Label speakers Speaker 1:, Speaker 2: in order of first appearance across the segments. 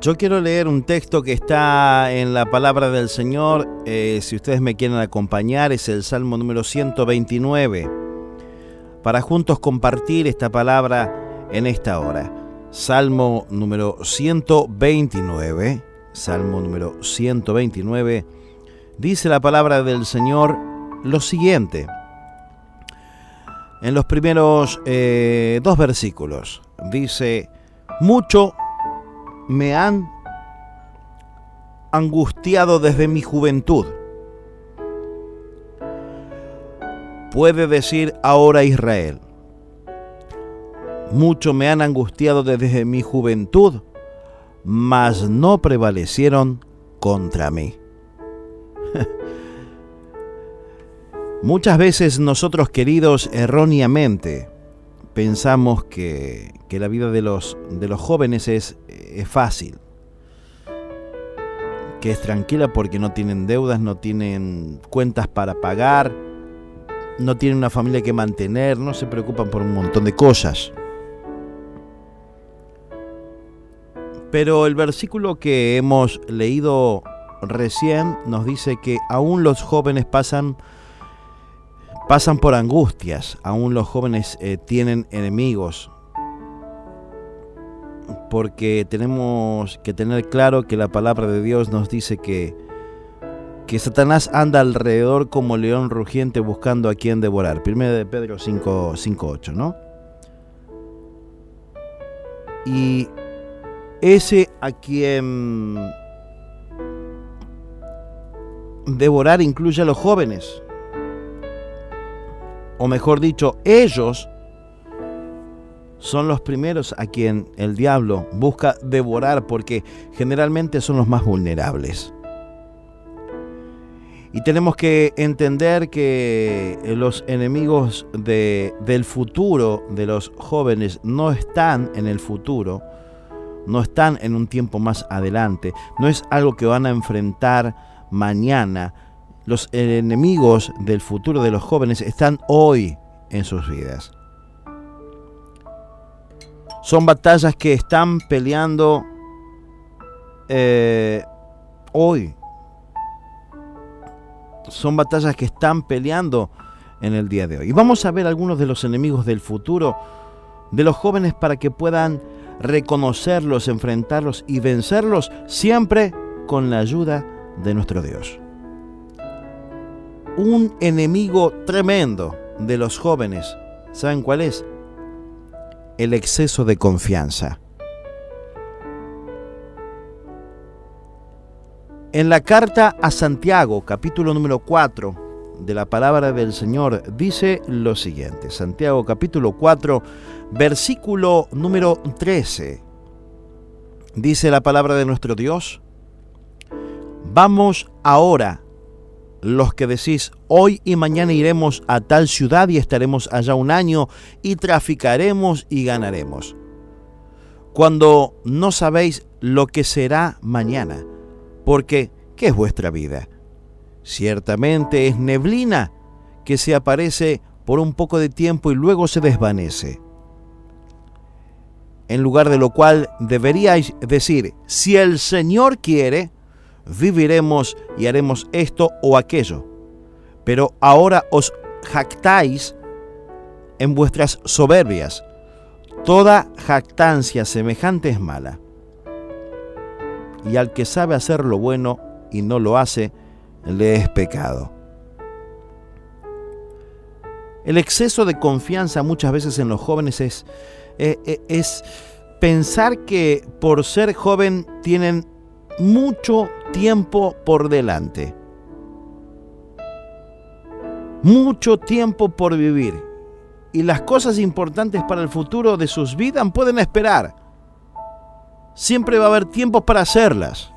Speaker 1: Yo quiero leer un texto que está en la palabra del Señor. Si ustedes me quieren acompañar, es el Salmo número 129, para juntos compartir esta palabra en esta hora. Salmo número 129, Salmo número 129, dice la palabra del Señor lo siguiente. En los primeros dos versículos dice: mucho me han angustiado desde mi juventud. Puede decir ahora Israel: mucho me han angustiado desde mi juventud, mas no prevalecieron contra mí. Muchas veces nosotros, queridos, erróneamente pensamos que la vida de los jóvenes es fácil, que es tranquila porque no tienen deudas, no tienen cuentas para pagar, no tienen una familia que mantener, no se preocupan por un montón de cosas. Pero el versículo que hemos leído recién nos dice que aún los jóvenes pasan por angustias, aún los jóvenes tienen enemigos, porque tenemos que tener claro que la palabra de Dios nos dice que Satanás anda alrededor como león rugiente buscando a quien devorar. 1 de Pedro 5:8, ¿no? Y ese a quien devorar incluye a los jóvenes. O mejor dicho, ellos son los primeros a quien el diablo busca devorar, porque generalmente son los más vulnerables. Y tenemos que entender que los enemigos del futuro de los jóvenes no están en el futuro, no están en un tiempo más adelante, no es algo que van a enfrentar mañana. Los enemigos del futuro de los jóvenes están hoy en sus vidas. Son batallas que están peleando hoy. Son batallas que están peleando en el día de hoy. Y vamos a ver algunos de los enemigos del futuro de los jóvenes para que puedan reconocerlos, enfrentarlos y vencerlos, siempre con la ayuda de nuestro Dios. Un enemigo tremendo de los jóvenes, ¿saben cuál es? El exceso de confianza. En la carta a Santiago, capítulo número 4 de la palabra del Señor, dice lo siguiente. Santiago, capítulo 4, versículo número 13. Dice la palabra de nuestro Dios: vamos ahora, los que decís, hoy y mañana iremos a tal ciudad y estaremos allá un año y traficaremos y ganaremos, cuando no sabéis lo que será mañana, porque ¿qué es vuestra vida? Ciertamente es neblina que se aparece por un poco de tiempo y luego se desvanece. En lugar de lo cual deberíais decir: si el Señor quiere, viviremos y haremos esto o aquello. Pero ahora os jactáis en vuestras soberbias. Toda jactancia semejante es mala. Y al que sabe hacer lo bueno y no lo hace, le es pecado. El exceso de confianza muchas veces en los jóvenes es pensar que por ser joven tienen mucho tiempo por delante, mucho tiempo por vivir, y las cosas importantes para el futuro de sus vidas pueden esperar. Siempre va a haber tiempo para hacerlas.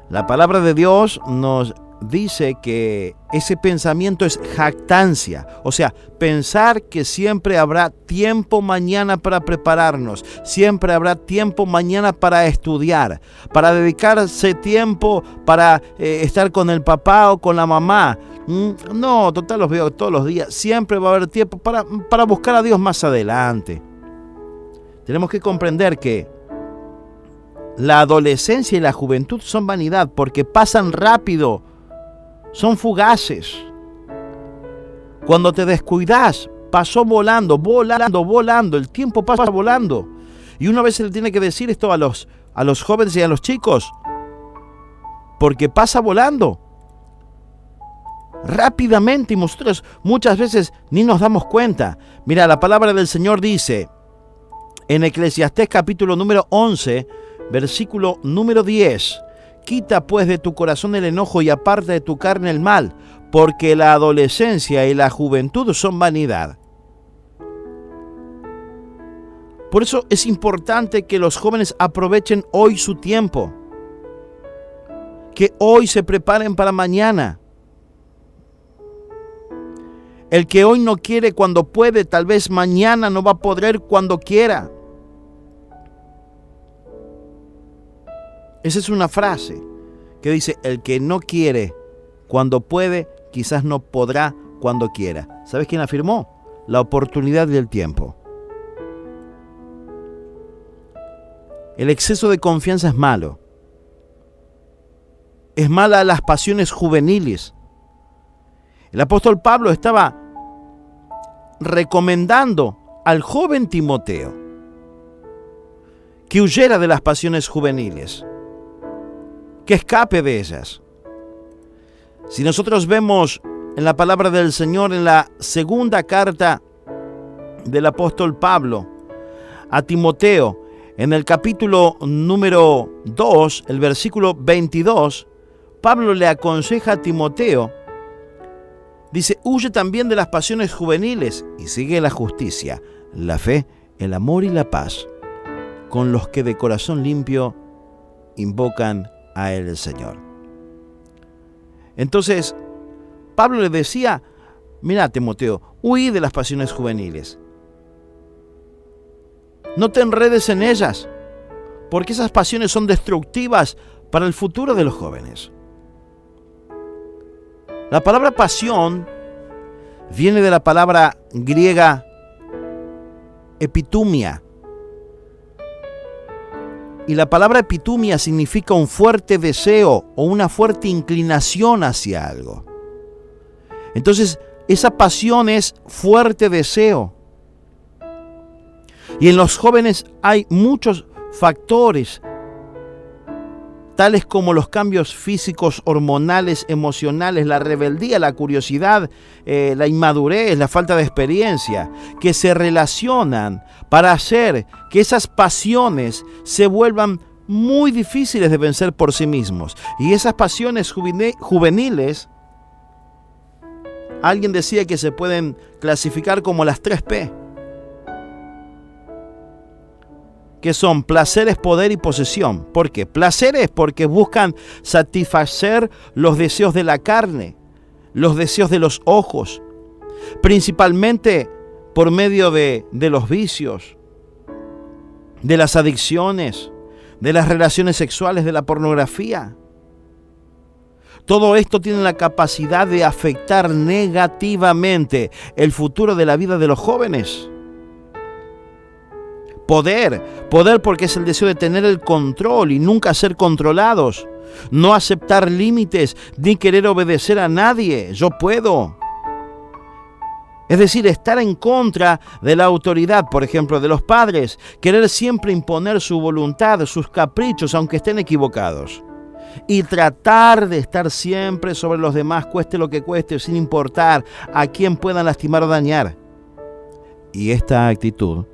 Speaker 1: La palabra de Dios nos dice que ese pensamiento es jactancia, o sea, pensar que siempre habrá tiempo mañana para prepararnos, siempre habrá tiempo mañana para estudiar, para dedicarse tiempo para estar con el papá o con la mamá. No, total, los veo todos los días. Siempre va a haber tiempo para buscar a Dios más adelante. Tenemos que comprender que la adolescencia y la juventud son vanidad porque pasan rápido, son fugaces. Cuando te descuidas, pasó volando, el tiempo pasa volando. Y uno a veces le tiene que decir esto a los jóvenes y a los chicos, porque pasa volando rápidamente y nosotros muchas veces ni nos damos cuenta. Mira, la palabra del Señor dice en Eclesiastés capítulo número 11, versículo número 10, quita pues de tu corazón el enojo y aparta de tu carne el mal, porque la adolescencia y la juventud son vanidad. Por eso es importante que los jóvenes aprovechen hoy su tiempo, que hoy se preparen para mañana. El que hoy no quiere cuando puede, tal vez mañana no va a poder cuando quiera. Esa es una frase que dice, el que no quiere cuando puede, quizás no podrá cuando quiera. ¿Sabes quién afirmó? La oportunidad del tiempo. El exceso de confianza es malo. Es mala las pasiones juveniles. El apóstol Pablo estaba recomendando al joven Timoteo que huyera de las pasiones juveniles, que escape de ellas. Si nosotros vemos en la palabra del Señor, en la segunda carta del apóstol Pablo a Timoteo, en el capítulo número 2, el versículo 22, Pablo le aconseja a Timoteo, dice, huye también de las pasiones juveniles y sigue la justicia, la fe, el amor y la paz, con los que de corazón limpio invocan a el Señor. Entonces, Pablo le decía, mira Timoteo, huí de las pasiones juveniles. No te enredes en ellas, porque esas pasiones son destructivas para el futuro de los jóvenes. La palabra pasión viene de la palabra griega epitumia. Y la palabra epitumia significa un fuerte deseo o una fuerte inclinación hacia algo. Entonces, esa pasión es fuerte deseo. Y en los jóvenes hay muchos factores, tales como los cambios físicos, hormonales, emocionales, la rebeldía, la curiosidad, la inmadurez, la falta de experiencia, que se relacionan para hacer que esas pasiones se vuelvan muy difíciles de vencer por sí mismos. Y esas pasiones juveniles, alguien decía que se pueden clasificar como las 3P, que son placeres, poder y posesión. ¿Por qué? Placeres porque buscan satisfacer los deseos de la carne, los deseos de los ojos, principalmente por medio de los vicios, de las adicciones, de las relaciones sexuales, de la pornografía. Todo esto tiene la capacidad de afectar negativamente el futuro de la vida de los jóvenes. Poder porque es el deseo de tener el control y nunca ser controlados. No aceptar límites ni querer obedecer a nadie. Yo puedo. Es decir, estar en contra de la autoridad, por ejemplo, de los padres. Querer siempre imponer su voluntad, sus caprichos, aunque estén equivocados. Y tratar de estar siempre sobre los demás, cueste lo que cueste, sin importar a quién puedan lastimar o dañar. Y esta actitud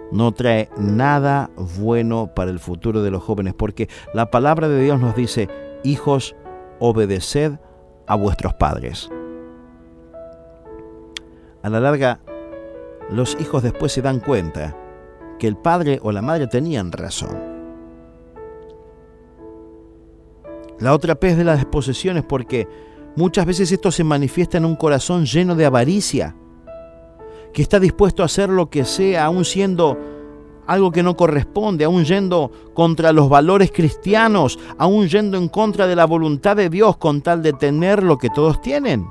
Speaker 1: no trae nada bueno para el futuro de los jóvenes, porque la palabra de Dios nos dice, hijos, obedeced a vuestros padres. A la larga, los hijos después se dan cuenta que el padre o la madre tenían razón. La otra P es de las posesiones, porque muchas veces esto se manifiesta en un corazón lleno de avaricia, que está dispuesto a hacer lo que sea, aun siendo algo que no corresponde, aun yendo contra los valores cristianos, aun yendo en contra de la voluntad de Dios, con tal de tener lo que todos tienen.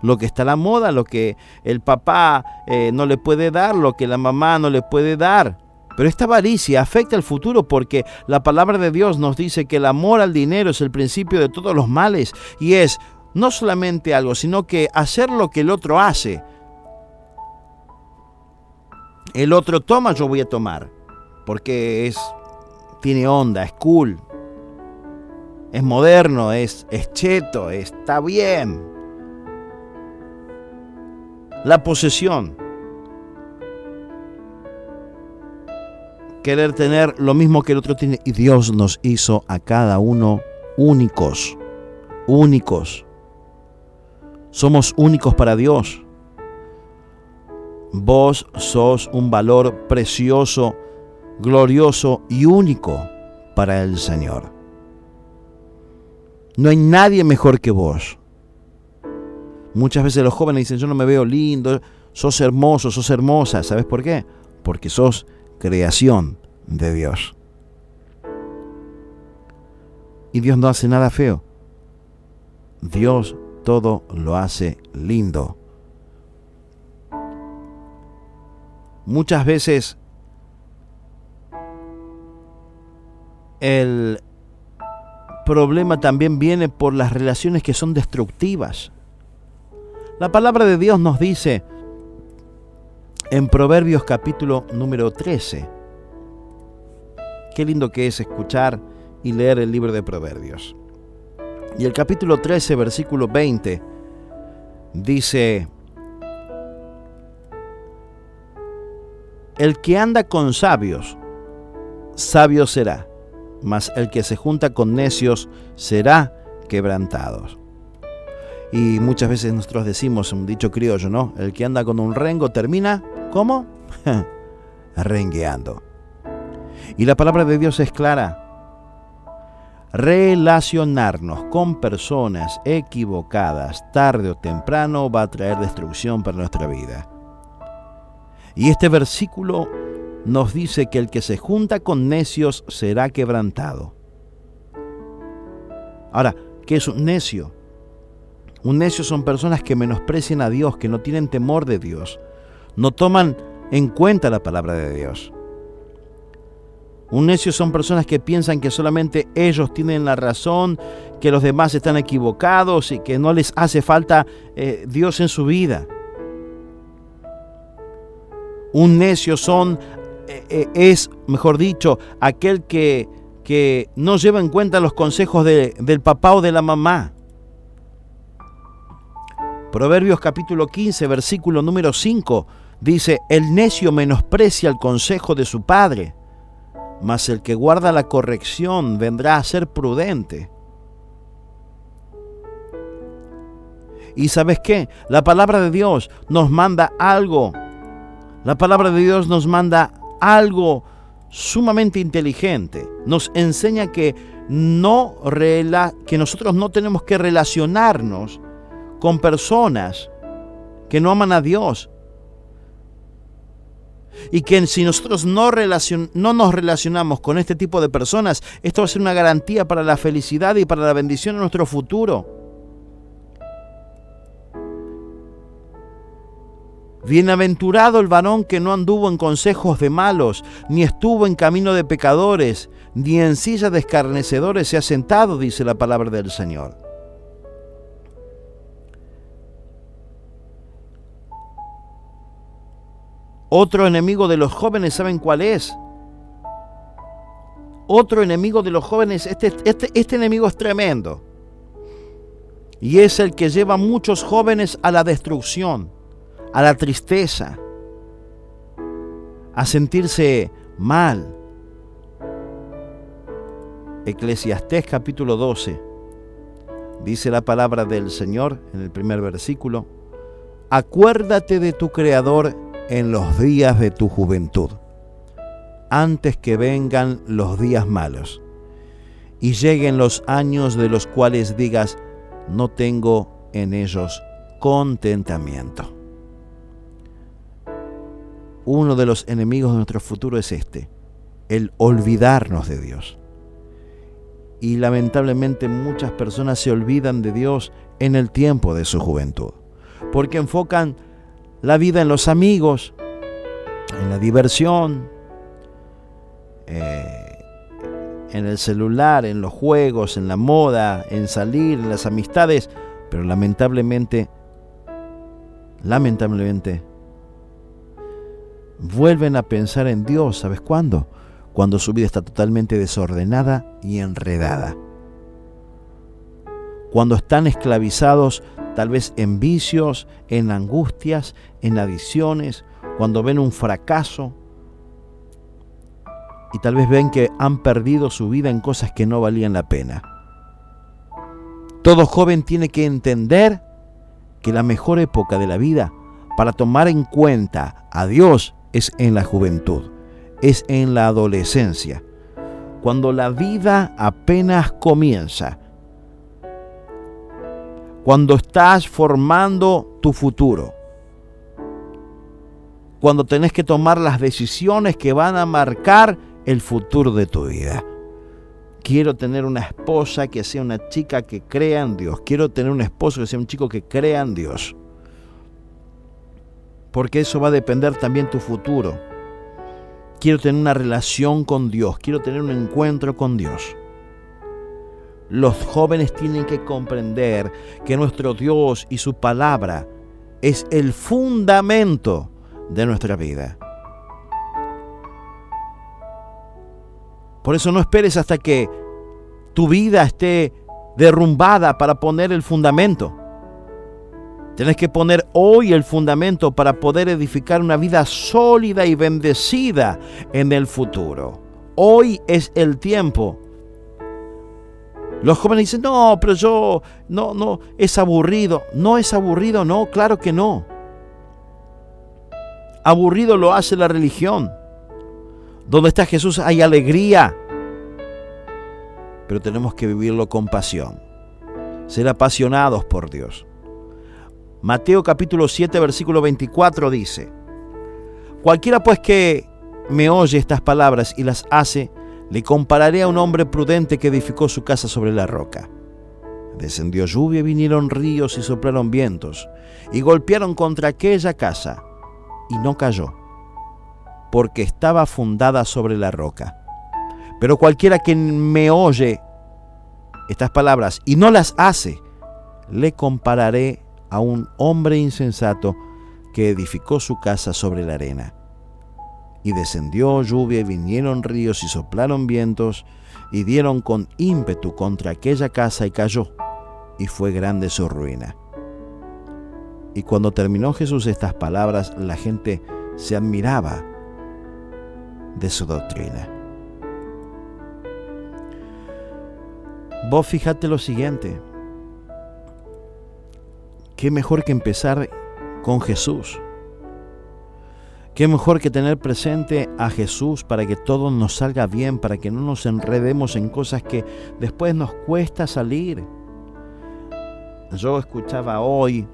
Speaker 1: Lo que está a la moda, lo que el papá no le puede dar, lo que la mamá no le puede dar. Pero esta avaricia afecta al futuro porque la palabra de Dios nos dice que el amor al dinero es el principio de todos los males y es no solamente algo, sino que hacer lo que el otro hace. El otro toma, yo voy a tomar, porque tiene onda, es cool, es moderno, es cheto, está bien. La posesión. Querer tener lo mismo que el otro tiene. Y Dios nos hizo a cada uno únicos. Únicos. Somos únicos para Dios. Vos sos un valor precioso, glorioso y único para el Señor. No hay nadie mejor que vos. Muchas veces los jóvenes dicen, yo no me veo lindo, sos hermoso, sos hermosa. ¿Sabes por qué? Porque sos creación de Dios. Y Dios no hace nada feo. Dios todo lo hace lindo. Muchas veces el problema también viene por las relaciones que son destructivas. La palabra de Dios nos dice en Proverbios capítulo número 13. Qué lindo que es escuchar y leer el libro de Proverbios. Y el capítulo 13, versículo 20, dice: el que anda con sabios, sabio será, mas el que se junta con necios será quebrantado. Y muchas veces nosotros decimos un dicho criollo, ¿no? El que anda con un rengo termina, ¿cómo? Rengueando. Y la palabra de Dios es clara. Relacionarnos con personas equivocadas tarde o temprano va a traer destrucción para nuestra vida. Y este versículo nos dice que el que se junta con necios será quebrantado. Ahora, ¿qué es un necio? Un necio son personas que menosprecian a Dios, que no tienen temor de Dios, no toman en cuenta la palabra de Dios. Un necio son personas que piensan que solamente ellos tienen la razón, que los demás están equivocados y que no les hace falta Dios en su vida. Un necio es, mejor dicho, aquel que no lleva en cuenta los consejos del papá o de la mamá. Proverbios capítulo 15, versículo número 5, dice: el necio menosprecia el consejo de su padre, mas el que guarda la corrección vendrá a ser prudente. ¿Y sabes qué? La palabra de Dios nos manda algo. La palabra de Dios nos manda algo sumamente inteligente. Nos enseña que nosotros no tenemos que relacionarnos con personas que no aman a Dios. Y que si nosotros no nos relacionamos con este tipo de personas, esto va a ser una garantía para la felicidad y para la bendición de nuestro futuro. Bienaventurado el varón que no anduvo en consejos de malos, ni estuvo en camino de pecadores, ni en silla de escarnecedores se ha sentado, dice la palabra del Señor. Otro enemigo de los jóvenes, ¿saben cuál es? Otro enemigo de los jóvenes, este enemigo es tremendo. Y es el que lleva a muchos jóvenes a la destrucción, a la tristeza, a sentirse mal. Eclesiastés capítulo 12, dice la palabra del Señor en el primer versículo: acuérdate de tu Creador en los días de tu juventud, antes que vengan los días malos y lleguen los años de los cuales digas: no tengo en ellos contentamiento. Uno de los enemigos de nuestro futuro es el olvidarnos de Dios. Y lamentablemente muchas personas se olvidan de Dios en el tiempo de su juventud, porque enfocan la vida en los amigos, en la diversión, en el celular, en los juegos, en la moda, en salir, en las amistades, pero lamentablemente, vuelven a pensar en Dios. ¿Sabes cuándo? Cuando su vida está totalmente desordenada y enredada. Cuando están esclavizados tal vez en vicios, en angustias, en adicciones, cuando ven un fracaso y tal vez ven que han perdido su vida en cosas que no valían la pena. Todo joven tiene que entender que la mejor época de la vida para tomar en cuenta a Dios es en la juventud, es en la adolescencia, cuando la vida apenas comienza, cuando estás formando tu futuro, cuando tenés que tomar las decisiones que van a marcar el futuro de tu vida. Quiero tener una esposa que sea una chica que crea en Dios. Quiero tener un esposo que sea un chico que crea en Dios. Porque eso va a depender también tu futuro. Quiero tener una relación con Dios. Quiero tener un encuentro con Dios. Los jóvenes tienen que comprender que nuestro Dios y su palabra es el fundamento de nuestra vida. Por eso no esperes hasta que tu vida esté derrumbada para poner el fundamento. Tienes que poner hoy el fundamento para poder edificar una vida sólida y bendecida en el futuro. Hoy es el tiempo. Los jóvenes dicen, no, pero no, es aburrido. No es aburrido, no, claro que no. Aburrido lo hace la religión. Donde está Jesús hay alegría. Pero tenemos que vivirlo con pasión. Ser apasionados por Dios. Mateo capítulo 7, versículo 24 dice: cualquiera pues que me oye estas palabras y las hace, le compararé a un hombre prudente que edificó su casa sobre la roca. Descendió lluvia, vinieron ríos y soplaron vientos, y golpearon contra aquella casa, y no cayó, porque estaba fundada sobre la roca. Pero cualquiera que me oye estas palabras y no las hace, le compararé a un hombre insensato que edificó su casa sobre la arena. Y descendió lluvia, y vinieron ríos y soplaron vientos, y dieron con ímpetu contra aquella casa, y cayó, y fue grande su ruina. Y cuando terminó Jesús estas palabras, la gente se admiraba de su doctrina. Vos fíjate lo siguiente: qué mejor que empezar con Jesús. Qué mejor que tener presente a Jesús para que todo nos salga bien, para que no nos enredemos en cosas que después nos cuesta salir. Yo escuchaba hoy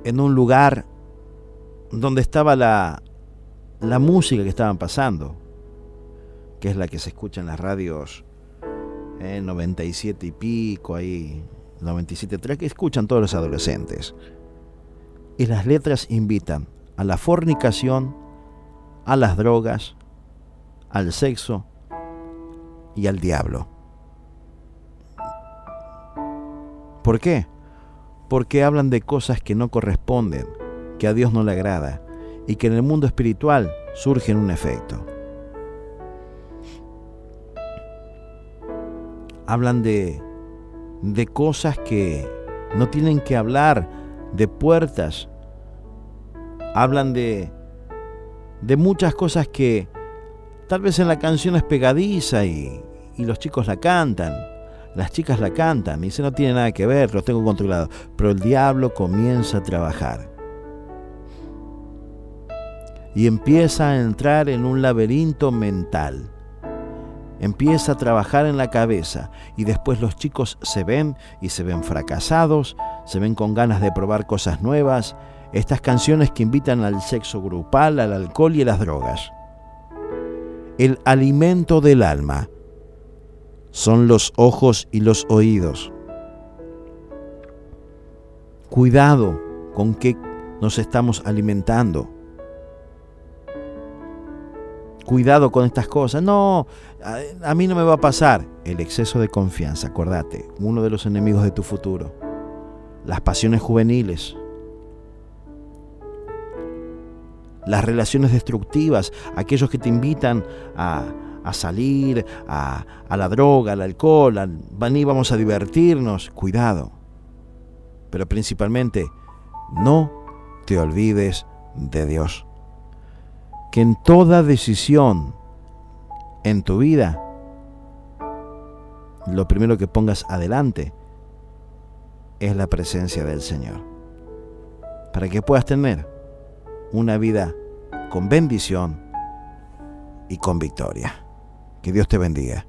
Speaker 1: en un lugar donde estaba la música que estaban pasando, que es la que se escucha en las radios 97 y pico, ahí 97.3, que escuchan todos los adolescentes. Y las letras invitan a la fornicación, a las drogas, al sexo y al diablo. ¿Por qué? Porque hablan de cosas que no corresponden, que a Dios no le agrada, y que en el mundo espiritual surgen un efecto. Hablan de cosas que no tienen que hablar, de puertas. Hablan de muchas cosas que tal vez en la canción es pegadiza y los chicos la cantan, las chicas la cantan, y dice no tiene nada que ver, los tengo controlados. Pero el diablo comienza a trabajar y empieza a entrar en un laberinto mental. Empieza a trabajar en la cabeza, y después los chicos se ven fracasados, se ven con ganas de probar cosas nuevas, estas canciones que invitan al sexo grupal, al alcohol y a las drogas. El alimento del alma son los ojos y los oídos. Cuidado con qué nos estamos alimentando. cuidado con estas cosas. No, a mí no me va a pasar. El exceso de confianza, acordate, uno de los enemigos de tu futuro. Las pasiones juveniles, las relaciones destructivas, aquellos que te invitan a salir, a la droga, al alcohol, vamos a divertirnos. Cuidado. Pero principalmente, no te olvides de Dios. Que en toda decisión en tu vida, lo primero que pongas adelante es la presencia del Señor, para que puedas tener una vida con bendición y con victoria. Que Dios te bendiga.